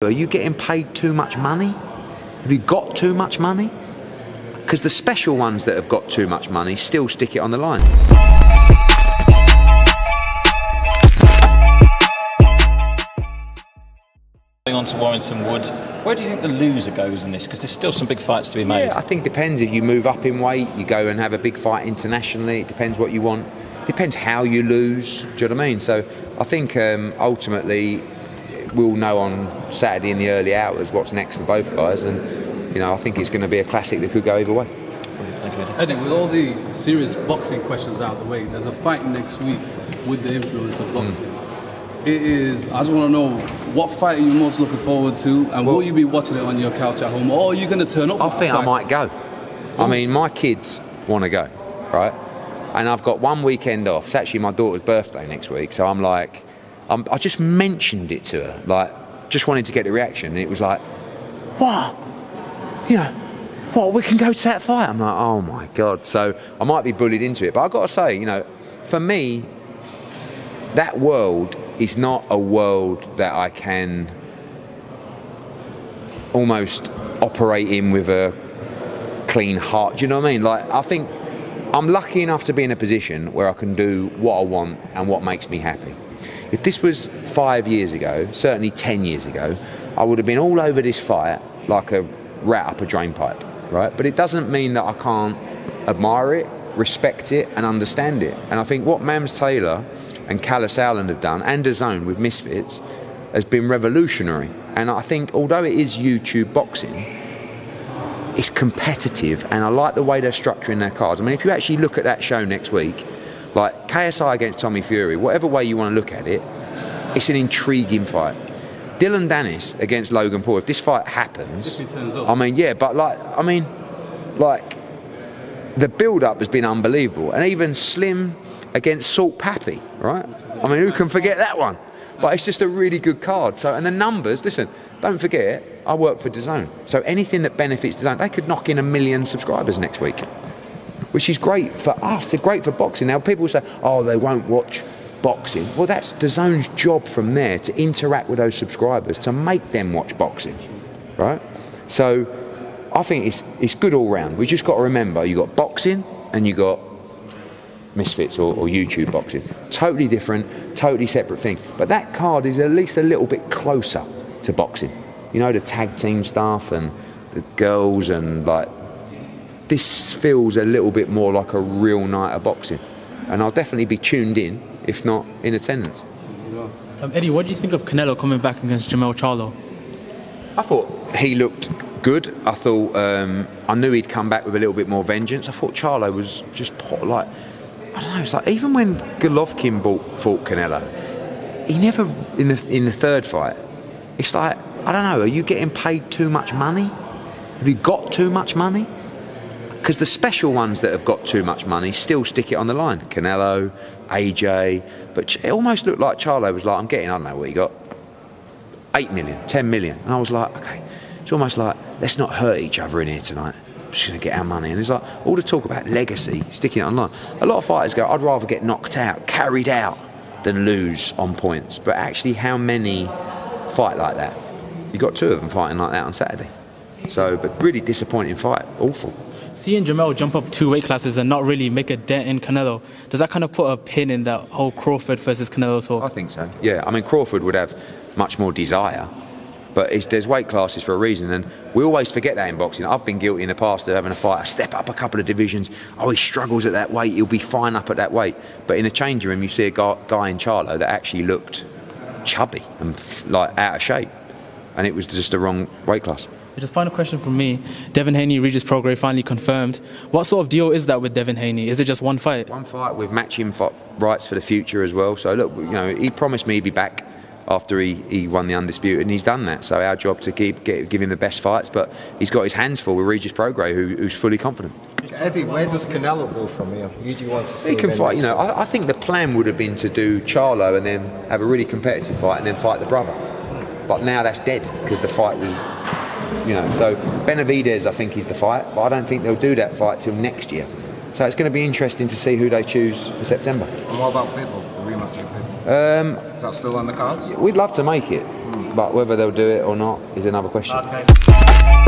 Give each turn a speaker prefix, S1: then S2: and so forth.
S1: Are you getting paid too much money? Have you got too much money? Because the special ones that have got too much money still stick it on the line.
S2: Going on to Warrington Wood, where do you think the loser goes in this? Because there's still some big fights to be made.
S1: Yeah, I think it depends. If you move up in weight, you go and have a big fight internationally. It depends what you want. Depends how you lose. Do you know what I mean? So I think ultimately we'll know on Saturday in the early hours what's next for both guys, and you know, I think it's going to be a classic that could go either way.
S2: Thank you,
S3: Eddie, with all the serious boxing questions out of the way, there's a fight next week with the influence of boxing. It is, I just want to know, what fight are you most looking forward to, and will you be watching it on your couch at home, or are you going to turn up?
S1: I think I might go. I mean, my kids want to go, right? And I've got one weekend off. It's actually my daughter's birthday next week, so I'm like, I just mentioned it to her, like, just wanted to get the reaction, and it was like, what? You know, what, we can go to that fight? I'm like, oh my God. So I might be bullied into it, but I've got to say, you know, for me, that world is not a world that I can almost operate in with a clean heart. Do you know what I mean? Like, I think I'm lucky enough to be in a position where I can do what I want and what makes me happy. If this was 5 years ago, certainly 10 years ago, I would have been all over this fight like a rat up a drain pipe, right? But it doesn't mean that I can't admire it, respect it, and understand it. And I think what Mams Taylor and Callis Allen have done, and DAZN with Misfits, has been revolutionary. And I think although it is YouTube boxing, it's competitive, and I like the way they're structuring their cards. I mean, if you actually look at that show next week, like KSI against Tommy Fury, whatever way you want to look at it, it's an intriguing fight. Dillon Danis against Logan Paul, if this fight happens, I mean, yeah, but like, I mean, like, the build-up has been unbelievable. And even Slim against Salt Pappy, right? I mean, who can forget that one? But it's just a really good card. So, and the numbers, listen, don't forget, I work for DAZN. So anything that benefits DAZN, they could knock in 1 million subscribers next week, which is great for us, it's great for boxing. Now, people say, oh, they won't watch boxing. Well, that's DAZN's job from there, to interact with those subscribers, to make them watch boxing, right? So I think it's good all round. We just got to remember, you got boxing and you got Misfits or YouTube boxing. Totally different, totally separate thing. But that card is at least a little bit closer to boxing. You know, the tag team stuff and the girls, and like, this feels a little bit more like a real night of boxing. And I'll definitely be tuned in, if not in attendance.
S4: Eddie, what do you think of Canelo coming back against Jermell Charlo?
S1: I thought he looked good. I thought, I knew he'd come back with a little bit more vengeance. I thought Charlo was just like, I don't know, it's like, even when Golovkin fought Canelo, he never, in the third fight, it's like, I don't know, are you getting paid too much money? Have you got too much money? Because the special ones that have got too much money still stick it on the line. Canelo, AJ, but it almost looked like Charlo was like, I'm getting, I don't know what he got, 8 million, 10 million. And I was like, okay, it's almost like, let's not hurt each other in here tonight. I'm just going to get our money. And it's like, all the talk about legacy, sticking it online. A lot of fighters go, I'd rather get knocked out, carried out, than lose on points. But actually, how many fight like that? You got 2 of them fighting like that on Saturday. So, but really disappointing fight, awful.
S4: Seeing Jermell jump up 2 weight classes and not really make a dent in Canelo, does that kind of put a pin in that whole Crawford versus Canelo talk?
S1: I think so, yeah. I mean, Crawford would have much more desire, but there's weight classes for a reason, and we always forget that in boxing. I've been guilty in the past of having a fighter step up a couple of divisions. Oh, he struggles at that weight, he'll be fine up at that weight. But in the changing room, you see a guy in Charlo that actually looked chubby and like out of shape, and it was just the wrong weight class.
S4: Just final question from me. Devin Haney, Regis Prograis finally confirmed. What sort of deal is that with Devin Haney? Is it just one fight?
S1: One fight with matching rights for the future as well. So look, you know, he promised me he'd be back after he won the Undisputed, and he's done that. So our job to give him the best fights, but he's got his hands full with Regis Prograis, who's fully confident.
S5: Eddie, where does Canelo go from here? Who do you want to see?
S1: He can fight. You know, I think the plan would have been to do Charlo and then have a really competitive fight and then fight the brother. But now that's dead because the fight was. You know, so Benavidez, I think, is the fight, but I don't think they'll do that fight till next year. So it's going to be interesting to see who they choose for September.
S5: And what about Bivol? rematch with Pitt? Is that still on the cards?
S1: We'd love to make it, but whether they'll do it or not is another question.
S2: Okay.